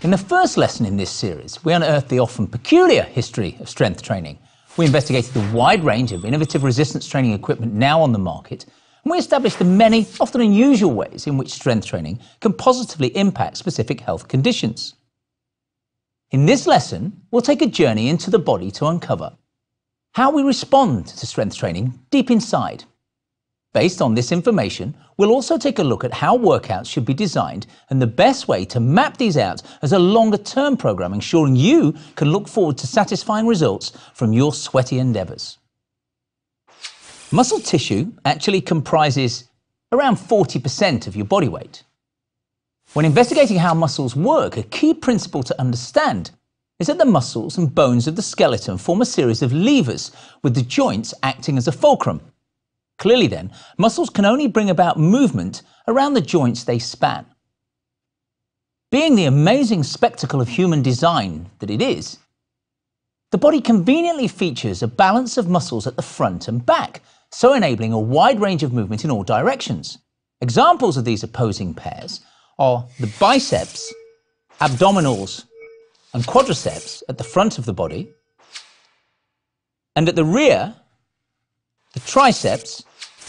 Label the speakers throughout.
Speaker 1: In the first lesson in this series, we unearthed the often peculiar history of strength training. We investigated the wide range of innovative resistance training equipment now on the market, and we established the many, often unusual ways in which strength training can positively impact specific health conditions. In this lesson, we'll take a journey into the body to uncover how we respond to strength training deep inside. Based on this information, we'll also take a look at how workouts should be designed and the best way to map these out as a longer-term program, ensuring you can look forward to satisfying results from your sweaty endeavors. Muscle tissue actually comprises around 40% of your body weight. When investigating how muscles work, a key principle to understand is that the muscles and bones of the skeleton form a series of levers, with the joints acting as a fulcrum. Clearly then, muscles can only bring about movement around the joints they span. Being the amazing spectacle of human design that it is, the body conveniently features a balance of muscles at the front and back, so enabling a wide range of movement in all directions. Examples of these opposing pairs are the biceps, abdominals, and quadriceps at the front of the body, and at the rear, the triceps,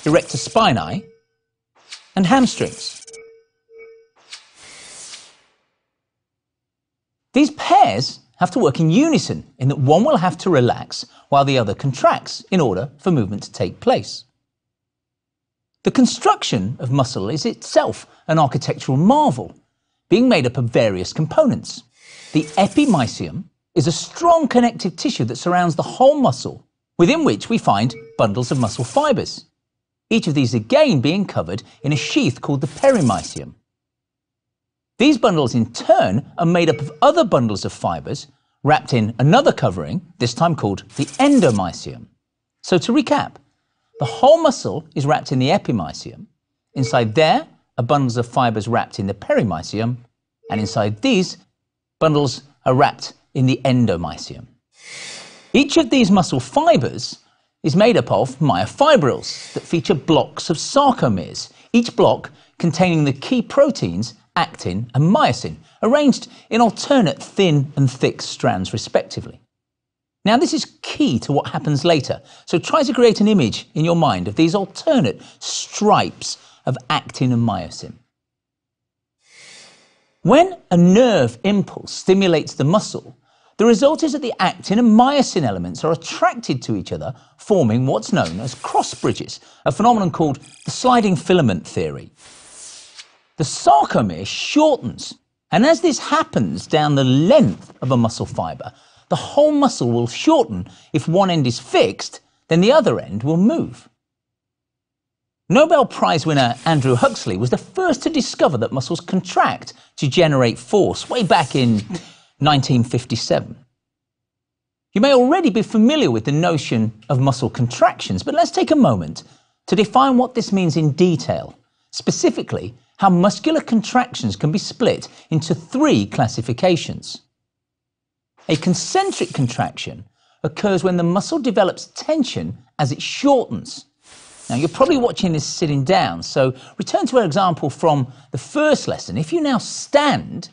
Speaker 1: erector spinae, and hamstrings. These pairs have to work in unison in that one will have to relax while the other contracts in order for movement to take place. The construction of muscle is itself an architectural marvel, being made up of various components. The epimysium is a strong connective tissue that surrounds the whole muscle, within which we find bundles of muscle fibers, each of these again being covered in a sheath called the perimysium. These bundles in turn are made up of other bundles of fibers wrapped in another covering, this time called the endomysium. So to recap, the whole muscle is wrapped in the epimysium. Inside there are bundles of fibers wrapped in the perimysium, and inside these bundles are wrapped in the endomysium. Each of these muscle fibers is made up of myofibrils that feature blocks of sarcomeres, each block containing the key proteins actin and myosin, arranged in alternate thin and thick strands respectively. Now this is key to what happens later, so try to create an image in your mind of these alternate stripes of actin and myosin. When a nerve impulse stimulates the muscle, the result is that the actin and myosin elements are attracted to each other, forming what's known as cross bridges, a phenomenon called the sliding filament theory. The sarcomere shortens, and as this happens down the length of a muscle fiber, the whole muscle will shorten. If one end is fixed, then the other end will move. Nobel Prize winner Andrew Huxley was the first to discover that muscles contract to generate force way back in 1957. You may already be familiar with the notion of muscle contractions, but let's take a moment to define what this means in detail, specifically how muscular contractions can be split into three classifications. A concentric contraction occurs when the muscle develops tension as it shortens. Now, you're probably watching this sitting down, so return to our example from the first lesson. If you now stand,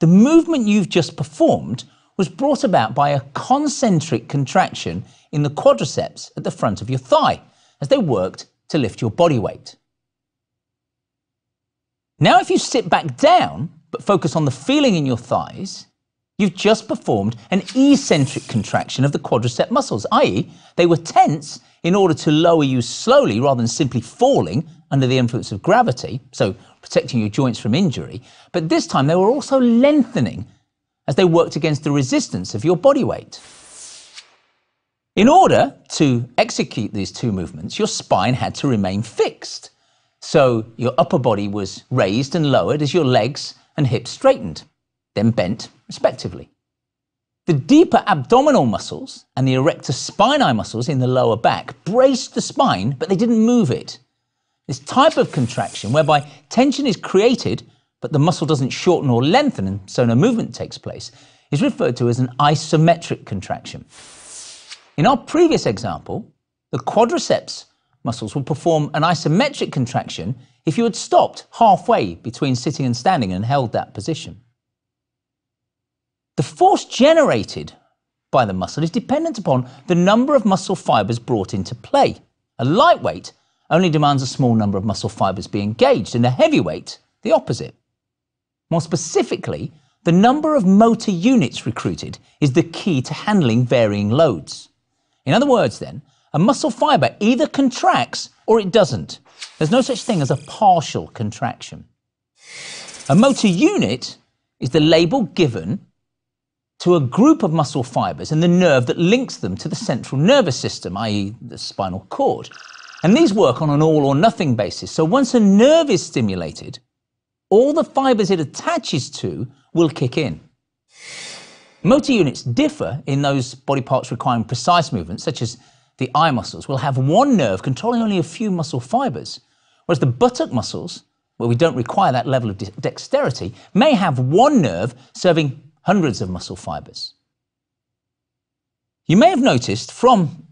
Speaker 1: the movement you've just performed was brought about by a concentric contraction in the quadriceps at the front of your thigh as they worked to lift your body weight. Now, if you sit back down but focus on the feeling in your thighs, you've just performed an eccentric contraction of the quadricep muscles, i.e., they were tense in order to lower you slowly rather than simply falling under the influence of gravity, so protecting your joints from injury, but this time they were also lengthening as they worked against the resistance of your body weight. In order to execute these two movements, your spine had to remain fixed, so your upper body was raised and lowered as your legs and hips straightened, then bent respectively. The deeper abdominal muscles and the erector spinae muscles in the lower back braced the spine, but they didn't move it. This type of contraction, whereby tension is created, but the muscle doesn't shorten or lengthen, and so no movement takes place, is referred to as an isometric contraction. In our previous example, the quadriceps muscles will perform an isometric contraction if you had stopped halfway between sitting and standing and held that position. The force generated by the muscle is dependent upon the number of muscle fibers brought into play. A lightweight only demands a small number of muscle fibers be engaged, and a heavyweight, the opposite. More specifically, the number of motor units recruited is the key to handling varying loads. In other words, then, a muscle fiber either contracts or it doesn't. There's no such thing as a partial contraction. A motor unit is the label given to a group of muscle fibers and the nerve that links them to the central nervous system, i.e. the spinal cord. And these work on an all or nothing basis. So once a nerve is stimulated, all the fibers it attaches to will kick in. Motor units differ in those body parts requiring precise movement, such as the eye muscles will have one nerve controlling only a few muscle fibers, whereas the buttock muscles, where we don't require that level of dexterity, may have one nerve serving hundreds of muscle fibers. You may have noticed from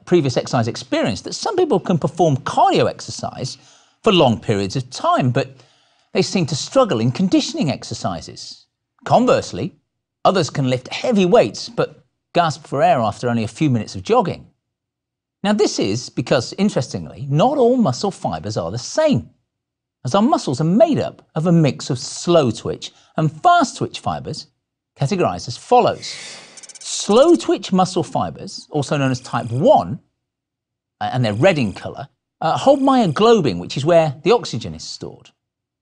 Speaker 1: previous exercise experience that some people can perform cardio exercise for long periods of time, but they seem to struggle in conditioning exercises. Conversely, others can lift heavy weights but gasp for air after only a few minutes of jogging. Now this is because, interestingly, not all muscle fibers are the same, as our muscles are made up of a mix of slow twitch and fast twitch fibers, categorized as follows. Slow twitch muscle fibers, also known as type 1, and they're red in colour, hold myoglobin, which is where the oxygen is stored.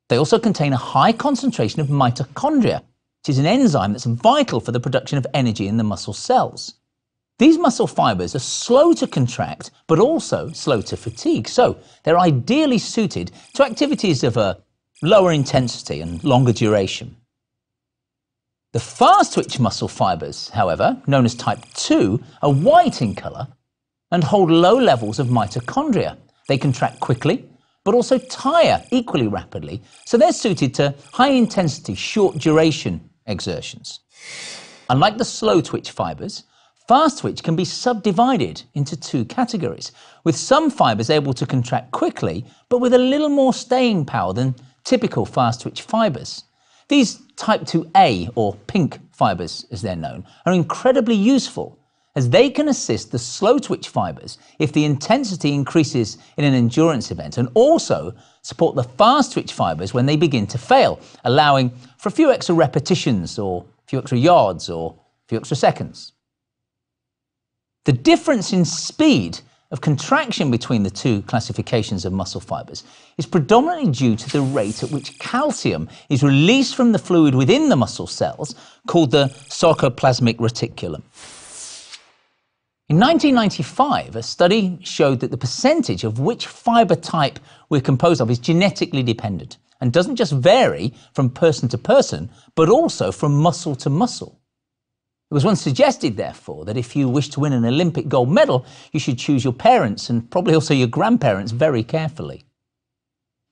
Speaker 1: They also contain a high concentration of mitochondria, which is an enzyme that's vital for the production of energy in the muscle cells. These muscle fibers are slow to contract, but also slow to fatigue, so they're ideally suited to activities of a lower intensity and longer duration. The fast twitch muscle fibers, however, known as type 2, are white in colour and hold low levels of mitochondria. They contract quickly, but also tire equally rapidly, so they're suited to high-intensity, short-duration exertions. Unlike the slow twitch fibers, fast twitch can be subdivided into two categories, with some fibers able to contract quickly, but with a little more staying power than typical fast twitch fibers. These type 2A, or pink fibers as they're known, are incredibly useful, as they can assist the slow twitch fibers if the intensity increases in an endurance event, and also support the fast twitch fibers when they begin to fail, allowing for a few extra repetitions or a few extra yards or a few extra seconds. The difference in speed of contraction between the two classifications of muscle fibers is predominantly due to the rate at which calcium is released from the fluid within the muscle cells, called the sarcoplasmic reticulum. In 1995, a study showed that the percentage of which fiber type we're composed of is genetically dependent and doesn't just vary from person to person, but also from muscle to muscle. It was once suggested, therefore, that if you wish to win an Olympic gold medal, you should choose your parents and probably also your grandparents very carefully.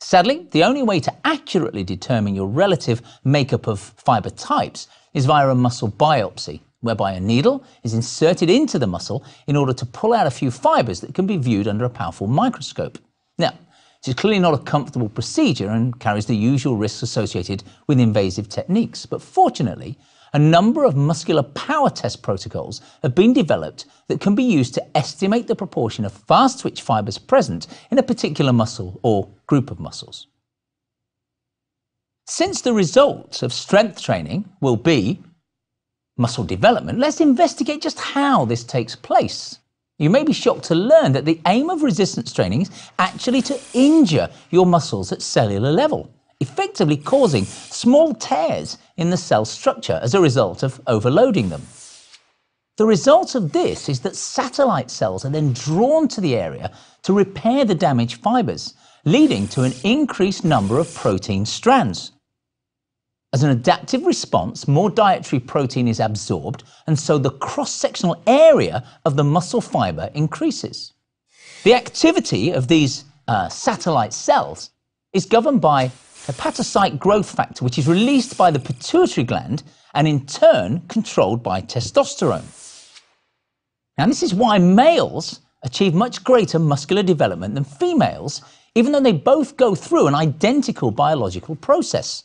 Speaker 1: Sadly, the only way to accurately determine your relative makeup of fiber types is via a muscle biopsy, whereby a needle is inserted into the muscle in order to pull out a few fibers that can be viewed under a powerful microscope. Now, this is clearly not a comfortable procedure and carries the usual risks associated with invasive techniques, but fortunately, a number of muscular power test protocols have been developed that can be used to estimate the proportion of fast twitch fibers present in a particular muscle or group of muscles. Since the results of strength training will be muscle development, let's investigate just how this takes place. You may be shocked to learn that the aim of resistance training is actually to injure your muscles at cellular level, effectively causing small tears in the cell structure as a result of overloading them. The result of this is that satellite cells are then drawn to the area to repair the damaged fibers, leading to an increased number of protein strands. As an adaptive response, more dietary protein is absorbed, and so the cross-sectional area of the muscle fiber increases. The activity of these satellite cells is governed by hepatocyte growth factor, which is released by the pituitary gland and in turn controlled by testosterone. Now, this is why males achieve much greater muscular development than females, even though they both go through an identical biological process.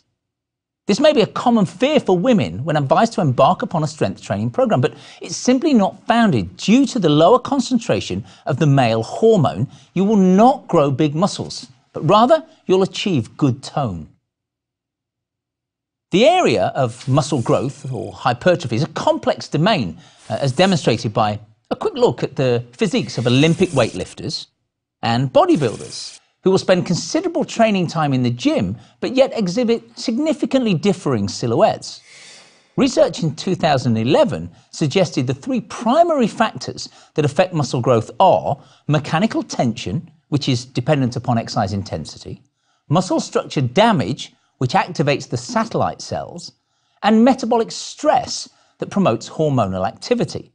Speaker 1: This may be a common fear for women when advised to embark upon a strength training program, but it's simply not founded. Due to the lower concentration of the male hormone, you will not grow big muscles, but rather you'll achieve good tone. The area of muscle growth or hypertrophy is a complex domain, as demonstrated by a quick look at the physiques of Olympic weightlifters and bodybuilders, who will spend considerable training time in the gym, but yet exhibit significantly differing silhouettes. Research in 2011 suggested the three primary factors that affect muscle growth are mechanical tension, which is dependent upon exercise intensity, muscle structure damage, which activates the satellite cells, and metabolic stress that promotes hormonal activity.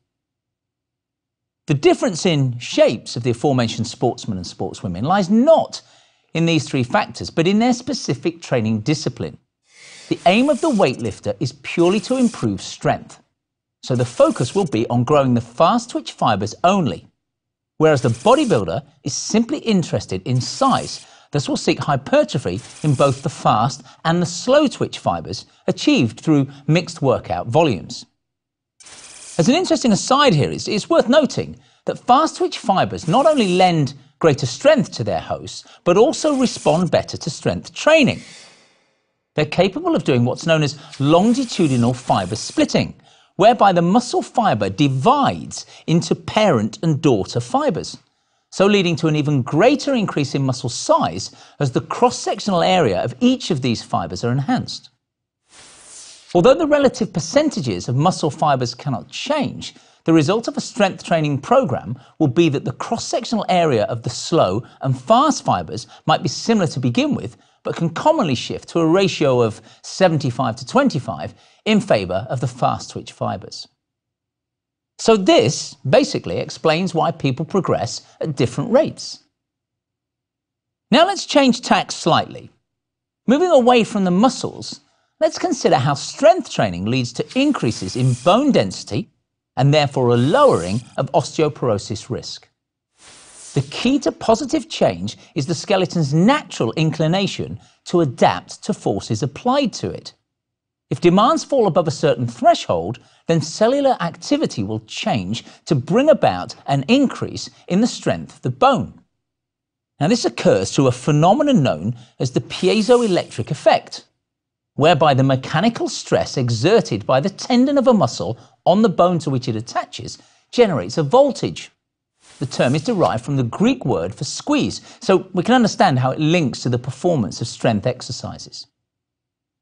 Speaker 1: The difference in shapes of the aforementioned sportsmen and sportswomen lies not in these three factors, but in their specific training discipline. The aim of the weightlifter is purely to improve strength, so the focus will be on growing the fast twitch fibers only, whereas the bodybuilder is simply interested in size. This will seek hypertrophy in both the fast and the slow twitch fibers achieved through mixed workout volumes. As an interesting aside here, it's worth noting that fast twitch fibers not only lend greater strength to their hosts, but also respond better to strength training. They're capable of doing what's known as longitudinal fiber splitting, whereby the muscle fiber divides into parent and daughter fibers, so leading to an even greater increase in muscle size as the cross-sectional area of each of these fibers are enhanced. Although the relative percentages of muscle fibers cannot change, the result of a strength training program will be that the cross-sectional area of the slow and fast fibers might be similar to begin with, but can commonly shift to a ratio of 75 to 25 in favor of the fast twitch fibers. So this basically explains why people progress at different rates. Now let's change tack slightly. Moving away from the muscles, let's consider how strength training leads to increases in bone density and therefore a lowering of osteoporosis risk. The key to positive change is the skeleton's natural inclination to adapt to forces applied to it. If demands fall above a certain threshold, then cellular activity will change to bring about an increase in the strength of the bone. Now, this occurs through a phenomenon known as the piezoelectric effect, whereby the mechanical stress exerted by the tendon of a muscle on the bone to which it attaches generates a voltage. The term is derived from the Greek word for squeeze, so we can understand how it links to the performance of strength exercises.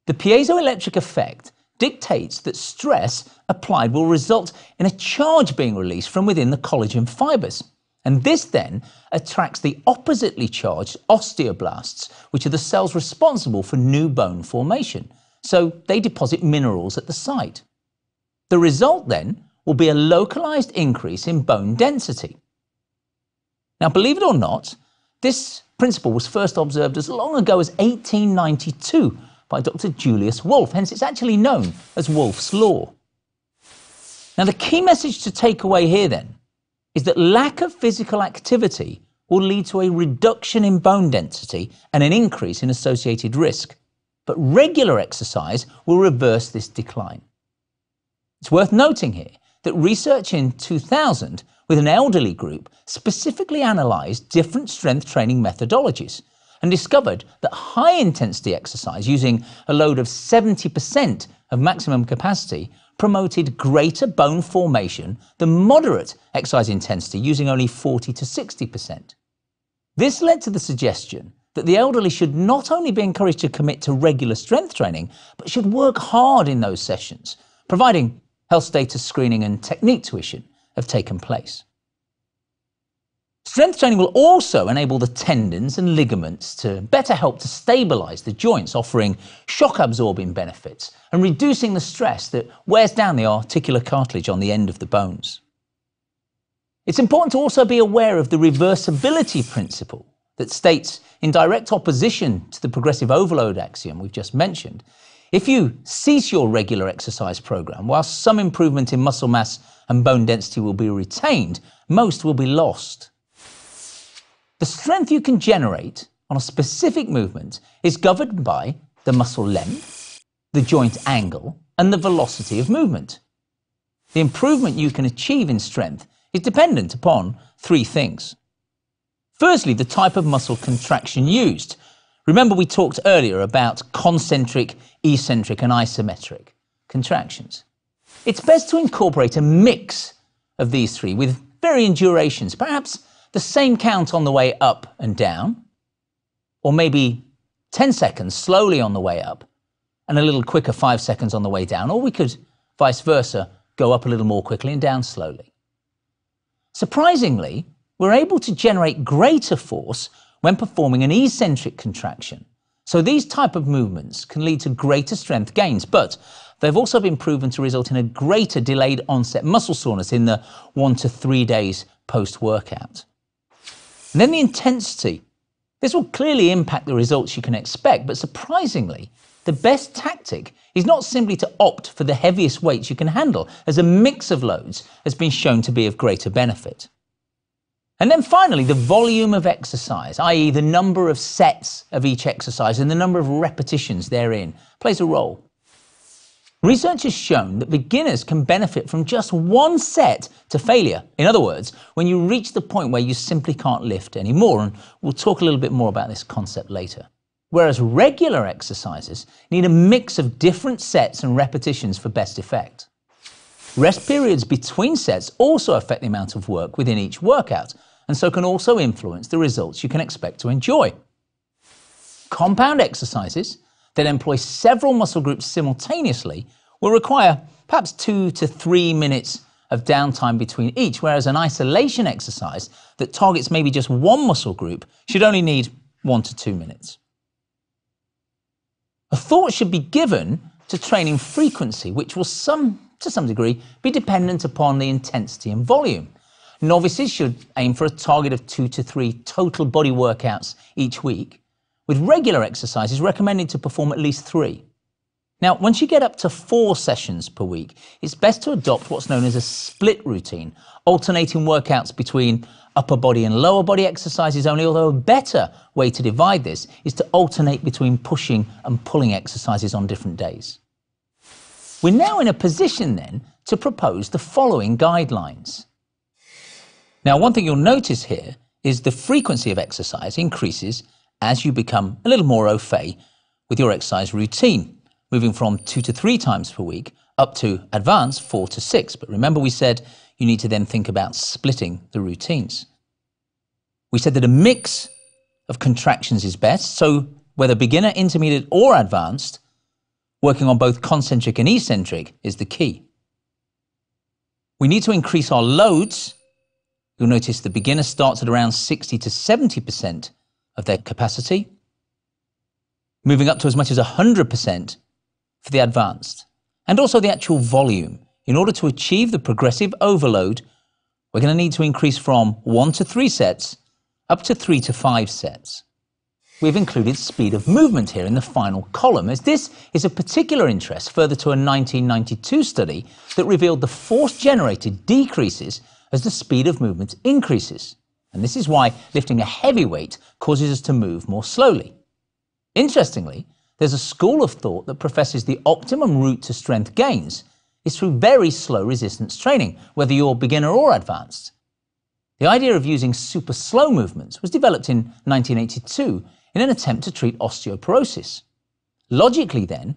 Speaker 1: The piezoelectric effect dictates that stress applied will result in a charge being released from within the collagen fibers, and this then attracts the oppositely charged osteoblasts, which are the cells responsible for new bone formation, so they deposit minerals at the site. The result then will be a localized increase in bone density. Now, believe it or not, this principle was first observed as long ago as 1892 by Dr. Julius Wolff, hence it's actually known as Wolff's Law. Now, the key message to take away here then is that lack of physical activity will lead to a reduction in bone density and an increase in associated risk, but regular exercise will reverse this decline. It's worth noting here that research in 2000 with an elderly group specifically analysed different strength training methodologies and discovered that high-intensity exercise using a load of 70% of maximum capacity promoted greater bone formation than moderate exercise intensity using only 40 to 60%. This led to the suggestion that the elderly should not only be encouraged to commit to regular strength training, but should work hard in those sessions, providing health status screening and technique tuition have taken place. Strength training will also enable the tendons and ligaments to better help to stabilize the joints, offering shock-absorbing benefits and reducing the stress that wears down the articular cartilage on the end of the bones. It's important to also be aware of the reversibility principle that states, in direct opposition to the progressive overload axiom we've just mentioned, if you cease your regular exercise program, while some improvement in muscle mass and bone density will be retained, most will be lost. The strength you can generate on a specific movement is governed by the muscle length, the joint angle, and the velocity of movement. The improvement you can achieve in strength is dependent upon three things. Firstly, the type of muscle contraction used. Remember we talked earlier about concentric, eccentric and isometric contractions. It's best to incorporate a mix of these three with varying durations, perhaps the same count on the way up and down, or maybe 10 seconds slowly on the way up and a little quicker 5 seconds on the way down, or we could, vice versa, go up a little more quickly and down slowly. Surprisingly, we're able to generate greater force when performing an eccentric contraction. So these type of movements can lead to greater strength gains, but they've also been proven to result in a greater delayed onset muscle soreness in the 1 to 3 days post-workout. And then the intensity. This will clearly impact the results you can expect, but surprisingly, the best tactic is not simply to opt for the heaviest weights you can handle, as a mix of loads has been shown to be of greater benefit. And then finally, the volume of exercise, i.e. the number of sets of each exercise and the number of repetitions therein, plays a role. Research has shown that beginners can benefit from just one set to failure. In other words, when you reach the point where you simply can't lift anymore, and we'll talk a little bit more about this concept later. Whereas regular exercises need a mix of different sets and repetitions for best effect. Rest periods between sets also affect the amount of work within each workout, and so can also influence the results you can expect to enjoy. Compound exercises that employ several muscle groups simultaneously will require perhaps 2 to 3 minutes of downtime between each, whereas an isolation exercise that targets maybe just one muscle group should only need 1 to 2 minutes. A thought should be given to training frequency, which will to some degree be dependent upon the intensity and volume. Novices should aim for a target of 2 to 3 total body workouts each week, with regular exercises recommended to perform at least 3. Now, once you get up to 4 sessions per week, it's best to adopt what's known as a split routine, alternating workouts between upper body and lower body exercises only, although a better way to divide this is to alternate between pushing and pulling exercises on different days. We're now in a position then to propose the following guidelines. Now, one thing you'll notice here is the frequency of exercise increases as you become a little more au fait with your exercise routine, moving from 2 to 3 times per week up to advanced 4 to 6. But remember we said you need to then think about splitting the routines. We said that a mix of contractions is best, so whether beginner, intermediate or advanced, working on both concentric and eccentric is the key. We need to increase our loads. You'll notice the beginner starts at around 60 to 70% of their capacity, moving up to as much as 100% for the advanced, and also the actual volume. In order to achieve the progressive overload, we're going to need to increase from 1 to 3 sets up to 3 to 5 sets. We've included speed of movement here in the final column, as this is of particular interest further to a 1992 study that revealed the force generated decreases as the speed of movement increases. And this is why lifting a heavy weight causes us to move more slowly. Interestingly, there's a school of thought that professes the optimum route to strength gains is through very slow resistance training, whether you're beginner or advanced. The idea of using super slow movements was developed in 1982 in an attempt to treat osteoporosis. Logically then,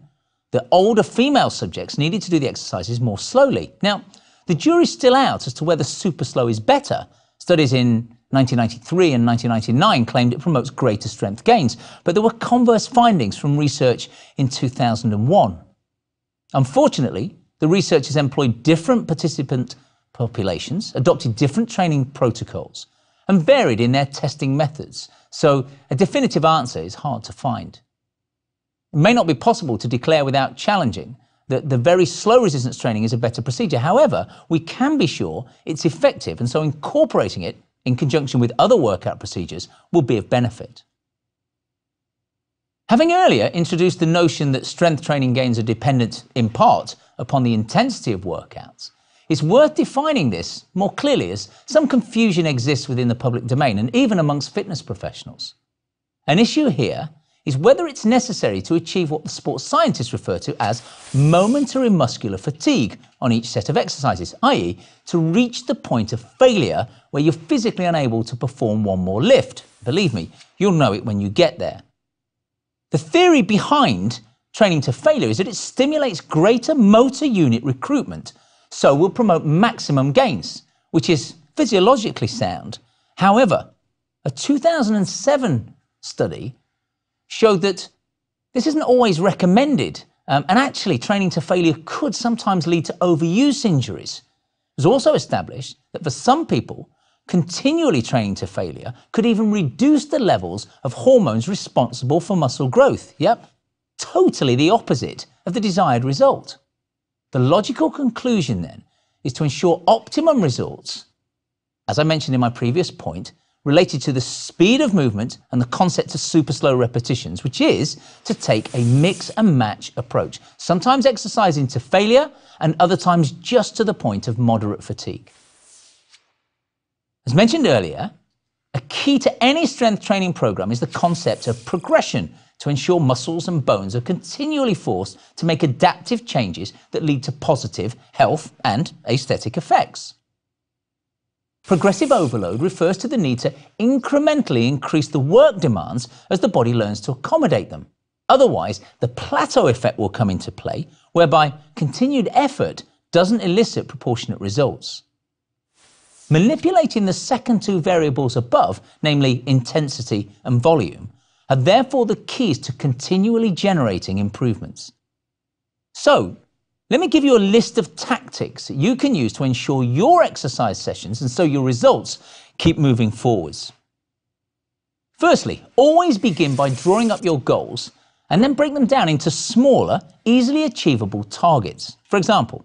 Speaker 1: the older female subjects needed to do the exercises more slowly. Now, the jury's still out as to whether super slow is better. Studies in 1993 and 1999 claimed it promotes greater strength gains, but there were converse findings from research in 2001. Unfortunately, the researchers employed different participant populations, adopted different training protocols, and varied in their testing methods, so a definitive answer is hard to find. It may not be possible to declare without challenging that the very slow resistance training is a better procedure. However, we can be sure it's effective, and so incorporating it in conjunction with other workout procedures will be of benefit. Having earlier introduced the notion that strength training gains are dependent in part upon the intensity of workouts, it's worth defining this more clearly, as some confusion exists within the public domain and even amongst fitness professionals. An issue here is whether it's necessary to achieve what the sports scientists refer to as momentary muscular fatigue on each set of exercises, i.e. to reach the point of failure where you're physically unable to perform one more lift. Believe me, you'll know it when you get there. The theory behind training to failure is that it stimulates greater motor unit recruitment, so will promote maximum gains, which is physiologically sound. However, a 2007 study showed that this isn't always recommended, and actually training to failure could sometimes lead to overuse injuries. It was also established that for some people, continually training to failure could even reduce the levels of hormones responsible for muscle growth. Yep, totally the opposite of the desired result. The logical conclusion then is to ensure optimum results, as I mentioned in my previous point, related to the speed of movement and the concept of super slow repetitions, which is to take a mix and match approach, sometimes exercising to failure and other times just to the point of moderate fatigue. As mentioned earlier, a key to any strength training program is the concept of progression to ensure muscles and bones are continually forced to make adaptive changes that lead to positive health and aesthetic effects. Progressive overload refers to the need to incrementally increase the work demands as the body learns to accommodate them. Otherwise, the plateau effect will come into play, whereby continued effort doesn't elicit proportionate results. Manipulating the second two variables above, namely intensity and volume, are therefore the keys to continually generating improvements. So, let me give you a list of tactics that you can use to ensure your exercise sessions and so your results keep moving forwards. Firstly, always begin by drawing up your goals and then break them down into smaller, easily achievable targets. For example,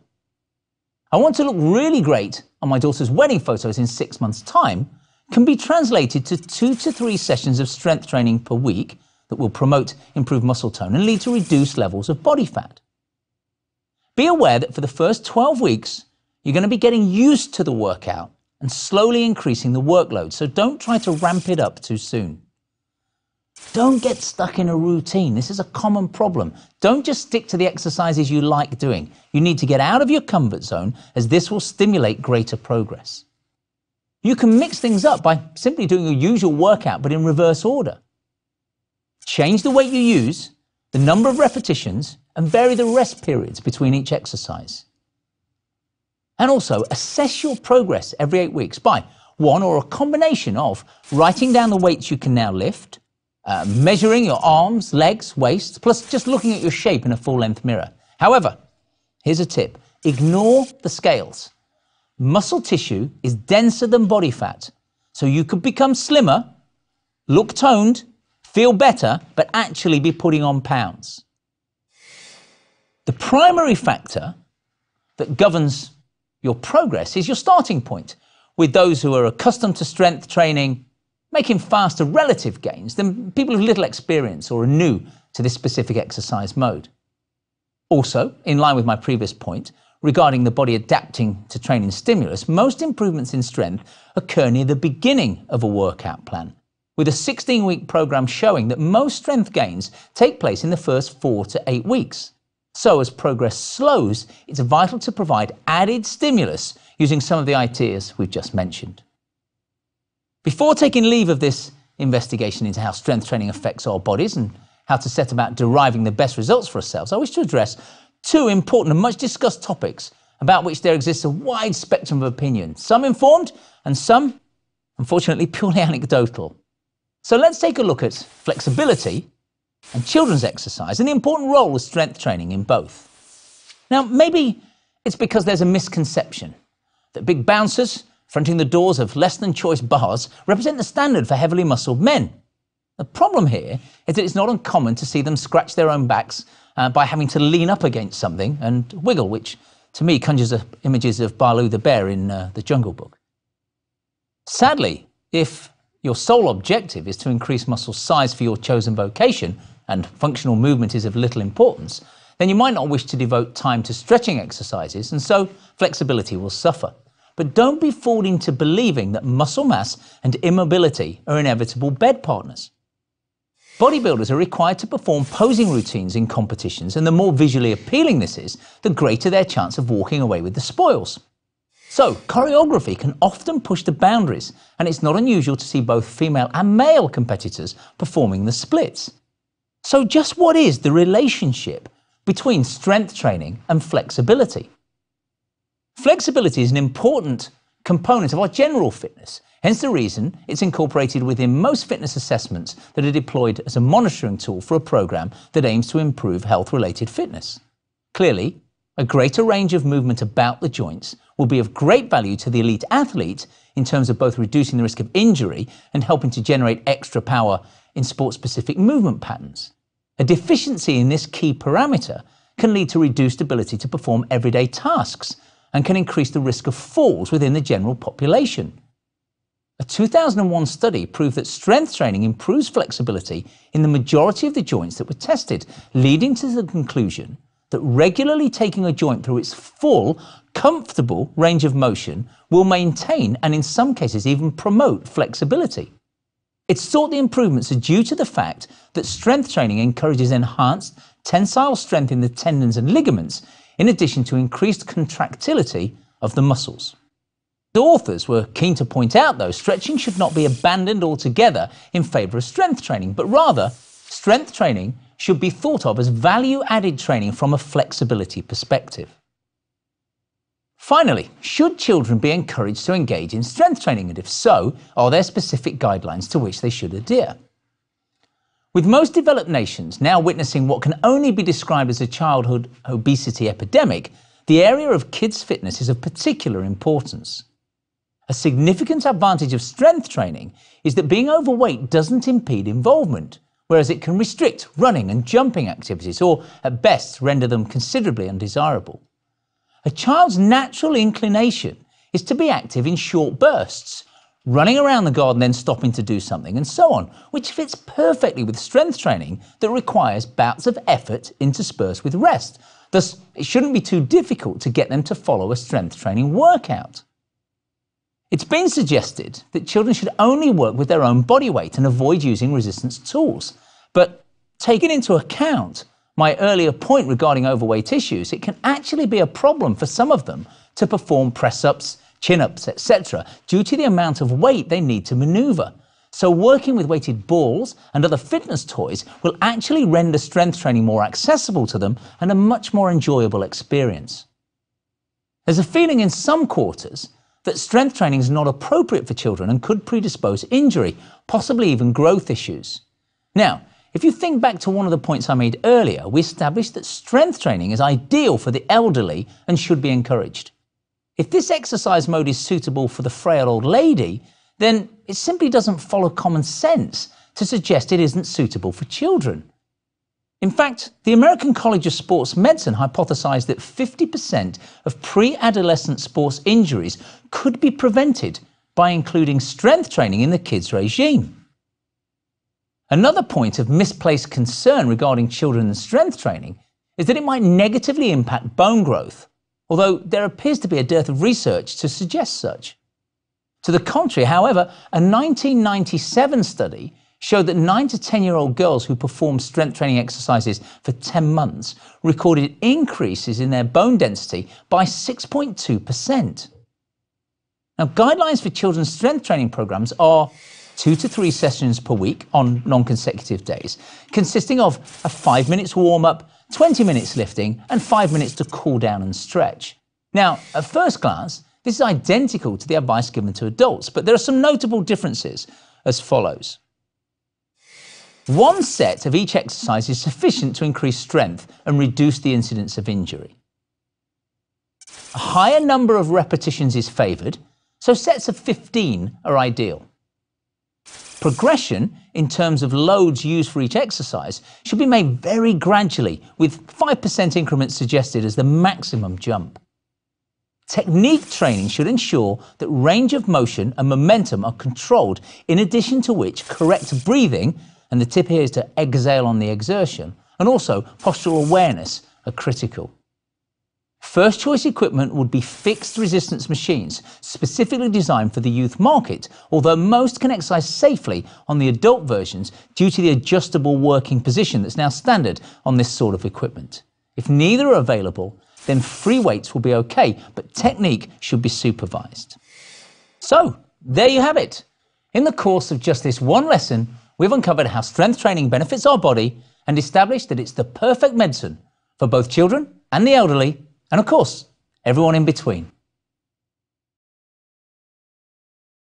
Speaker 1: I want to look really great on my daughter's wedding photos in 6 months' time can be translated to 2 to 3 sessions of strength training per week that will promote improved muscle tone and lead to reduced levels of body fat. Be aware that for the first 12 weeks, you're going to be getting used to the workout and slowly increasing the workload, so don't try to ramp it up too soon. Don't get stuck in a routine. This is a common problem. Don't just stick to the exercises you like doing. You need to get out of your comfort zone, as this will stimulate greater progress. You can mix things up by simply doing your usual workout, but in reverse order. Change the weight you use, the number of repetitions, and vary the rest periods between each exercise. And also assess your progress every 8 weeks by one or a combination of writing down the weights you can now lift, measuring your arms, legs, waist, plus just looking at your shape in a full-length mirror. However, here's a tip. Ignore the scales. Muscle tissue is denser than body fat, so you could become slimmer, look toned, feel better, but actually be putting on pounds. The primary factor that governs your progress is your starting point, with those who are accustomed to strength training making faster relative gains than people with little experience or are new to this specific exercise mode. Also, in line with my previous point regarding the body adapting to training stimulus, most improvements in strength occur near the beginning of a workout plan, with a 16-week program showing that most strength gains take place in the first 4 to 8 weeks. So as progress slows, it's vital to provide added stimulus using some of the ideas we've just mentioned. Before taking leave of this investigation into how strength training affects our bodies and how to set about deriving the best results for ourselves, I wish to address 2 important and much discussed topics about which there exists a wide spectrum of opinion, some informed and some, unfortunately, purely anecdotal. So let's take a look at flexibility and children's exercise and the important role of strength training in both. Now, maybe it's because there's a misconception that big bouncers fronting the doors of less than choice bars represent the standard for heavily muscled men. The problem here is that it's not uncommon to see them scratch their own backs by having to lean up against something and wiggle, which to me conjures up images of Baloo the bear in the Jungle Book. Sadly, if your sole objective is to increase muscle size for your chosen vocation and functional movement is of little importance, then you might not wish to devote time to stretching exercises, and so flexibility will suffer. But don't be fooled into believing that muscle mass and immobility are inevitable bed partners. Bodybuilders are required to perform posing routines in competitions, and the more visually appealing this is, the greater their chance of walking away with the spoils. So, choreography can often push the boundaries, and it's not unusual to see both female and male competitors performing the splits. So just what is the relationship between strength training and flexibility? Flexibility is an important component of our general fitness, hence the reason it's incorporated within most fitness assessments that are deployed as a monitoring tool for a program that aims to improve health-related fitness. Clearly, a greater range of movement about the joints will be of great value to the elite athlete in terms of both reducing the risk of injury and helping to generate extra power in sport-specific movement patterns. A deficiency in this key parameter can lead to reduced ability to perform everyday tasks and can increase the risk of falls within the general population. A 2001 study proved that strength training improves flexibility in the majority of the joints that were tested, leading to the conclusion that regularly taking a joint through its full, comfortable range of motion will maintain and in some cases even promote flexibility. It's thought the improvements are due to the fact that strength training encourages enhanced tensile strength in the tendons and ligaments, in addition to increased contractility of the muscles. The authors were keen to point out, though, stretching should not be abandoned altogether in favour of strength training, but rather, strength training should be thought of as value-added training from a flexibility perspective. Finally, should children be encouraged to engage in strength training, and if so, are there specific guidelines to which they should adhere? With most developed nations now witnessing what can only be described as a childhood obesity epidemic, the area of kids' fitness is of particular importance. A significant advantage of strength training is that being overweight doesn't impede involvement, whereas it can restrict running and jumping activities or, at best, render them considerably undesirable. A child's natural inclination is to be active in short bursts, running around the garden then stopping to do something and so on, which fits perfectly with strength training that requires bouts of effort interspersed with rest. Thus, it shouldn't be too difficult to get them to follow a strength training workout. It's been suggested that children should only work with their own body weight and avoid using resistance tools. But taking into account my earlier point regarding overweight issues, it can actually be a problem for some of them to perform press-ups, chin-ups, etc., due to the amount of weight they need to maneuver. So working with weighted balls and other fitness toys will actually render strength training more accessible to them and a much more enjoyable experience. There's a feeling in some quarters that strength training is not appropriate for children and could predispose injury, possibly even growth issues. Now, if you think back to one of the points I made earlier, we established that strength training is ideal for the elderly and should be encouraged. If this exercise mode is suitable for the frail old lady, then it simply doesn't follow common sense to suggest it isn't suitable for children. In fact, the American College of Sports Medicine hypothesized that 50% of pre-adolescent sports injuries could be prevented by including strength training in the kids' regime. Another point of misplaced concern regarding children and strength training is that it might negatively impact bone growth, although there appears to be a dearth of research to suggest such. To the contrary, however, a 1997 study showed that 9 to 10-year-old girls who performed strength training exercises for 10 months recorded increases in their bone density by 6.2%. Now, guidelines for children's strength training programs are 2 to 3 sessions per week on non-consecutive days, consisting of a 5 minutes warm-up, 20 minutes lifting, and 5 minutes to cool down and stretch. Now, at first glance, this is identical to the advice given to adults, but there are some notable differences as follows. 1 set of each exercise is sufficient to increase strength and reduce the incidence of injury. A higher number of repetitions is favoured, so sets of 15 are ideal. Progression in terms of loads used for each exercise should be made very gradually, with 5% increments suggested as the maximum jump. Technique training should ensure that range of motion and momentum are controlled, in addition to which correct breathing, and the tip here is to exhale on the exertion, and also postural awareness are critical. First choice equipment would be fixed resistance machines, specifically designed for the youth market, although most can exercise safely on the adult versions due to the adjustable working position that's now standard on this sort of equipment. If neither are available, then free weights will be okay, but technique should be supervised. So, there you have it. In the course of just this one lesson, we've uncovered how strength training benefits our body and established that it's the perfect medicine for both children and the elderly, and of course, everyone in between.